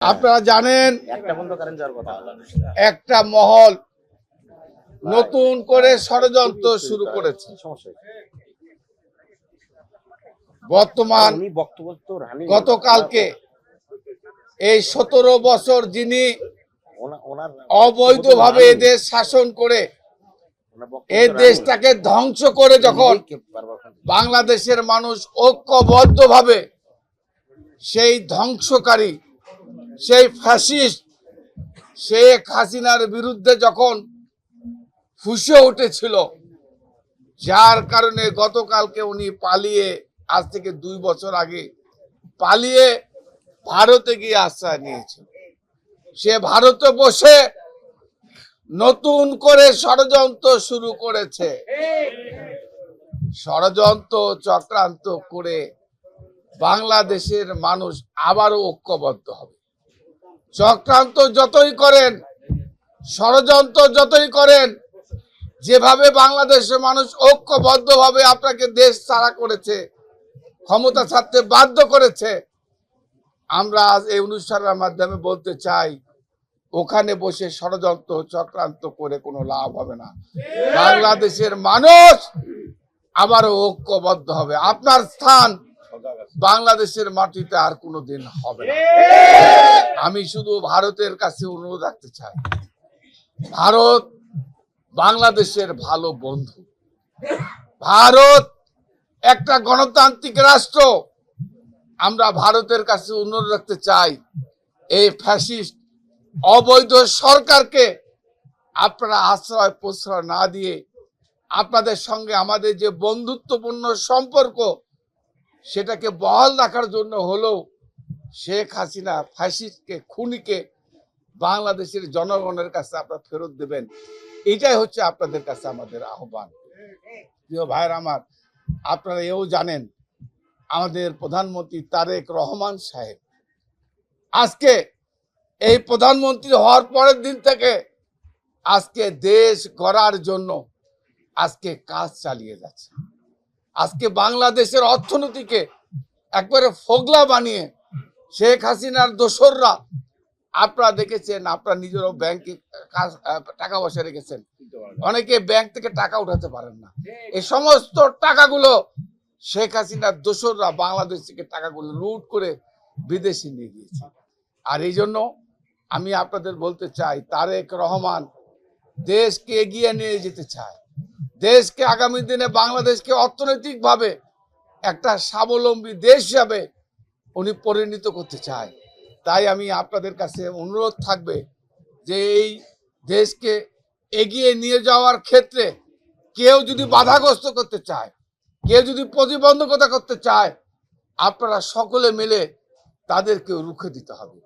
আপনারা জানেন একটা মহল নতুন করে ষড়যন্ত্র শুরু করেছে। বর্তমান গতকালকে এই 17 বছর যিনি অবৈধভাবে এদেশ শাসন করে এই দেশটাকে ধ্বংস করে যখন বাংলাদেশের মানুষ ঐক্যবদ্ধভাবে সেই ধ্বংসকারী সেই ফ্যাসিস্ট শেখ হাসিনার বিরুদ্ধে যখন ফুঁসে উঠেছিল, যার কারণে গতকালকে উনি পালিয়ে, আজ থেকে 2 বছর আগে পালিয়ে ভারতে গিয়ে আশ্রয় নিয়েছিল। সে ভারতে বসে নতুন করে ষড়যন্ত্র শুরু করেছে। ষড়যন্ত্র চক্রান্ত করে বাংলাদেশের মানুষ আবারও ঐক্যবদ্ধ হবে। চক্রান্ত যতই করেন, ষড়যন্ত্র যতই করেন, যেভাবে বাংলাদেশের মানুষ ঐক্যবদ্ধভাবে আপনাকে দেশ ছাড়া করেছে, ক্ষমতা ছাড়তে বাধ্য করেছে, আমরা আজ এই অনুষ্ঠানের মাধ্যমে বলতে চাই, ওখানে বসে ষড়যন্ত্র চক্রান্ত করে কোনো লাভ হবে না। বাংলাদেশের মানুষ আবারও ঐক্যবদ্ধ হবে। আপনার স্থান বাংলাদেশের মাটিতে আর কোনোদিন হবে না। আমি শুধু ভারতের কাছে অনুরোধ রাখতে চাই, ভারত বাংলাদেশের ভালো বন্ধু। ভারত একটা গণতান্ত্রিক রাষ্ট্র। আমরা ভারতের কাছে অনুরোধ রাখতে চাই, এই ফ্যাসিস্ট অবৈধ সরকারকে আপনারা আশ্রয় প্রশ্রয় না দিয়ে আপনাদের সঙ্গে আমাদের যে বন্ধুত্বপূর্ণ সম্পর্ক সেটাকে বহাল রাখার জন্য হলেও শেখ হাসিনা ফ্যাসিস্টকে, খুনিকে বাংলাদেশের জনগণের কাছে আপনারা ফেরত দেবেন। এটাই হচ্ছে আপনাদের কাছে আমাদের আহ্বান। প্রিয় ভাইয়ের আমার, আপনারা এও জানেন আমাদের প্রধানমন্ত্রী তারেক রহমান সাহেব আজকে এই প্রধানমন্ত্রী হওয়ার পরের দিন থেকে আজকে দেশ গড়ার জন্য আজকে কাজ চালিয়ে যাচ্ছে। আজকে বাংলাদেশের অর্থনীতিকে একবারে ফোগলা বানিয়ে শেখ হাসিনার দোসররা, আপনারা দেখেছেন, আপনারা নিজেরও ব্যাংকে টাকা পয়সা রেখেছেন, অনেকে ব্যাংক থেকে টাকা উঠাতে পারেন না। এই সমস্ত টাকাগুলো শেখ হাসিনার দোসররা বাংলাদেশ থেকে টাকাগুলো লুট করে বিদেশে নিয়ে গিয়েছে। আর এই জন্য আমি আপনাদের বলতে চাই, তারেক রহমান দেশকে এগিয়ে নিয়ে যেতে চায়, দেশকে আগামী দিনে বাংলাদেশকে অর্থনৈতিকভাবে একটা স্বাবলম্বী দেশ হিসাবে উনি পরিণত করতে চায়। তাই আমি আপনাদের কাছে অনুরোধ থাকবে যে এই দেশকে এগিয়ে নিয়ে যাওয়ার ক্ষেত্রে কেউ যদি বাধাগ্রস্ত করতে চায়, কেউ যদি প্রতিবন্ধকতা করতে চায়, আপনারা সকলে মিলে তাদেরকে রুখে দিতে হবে।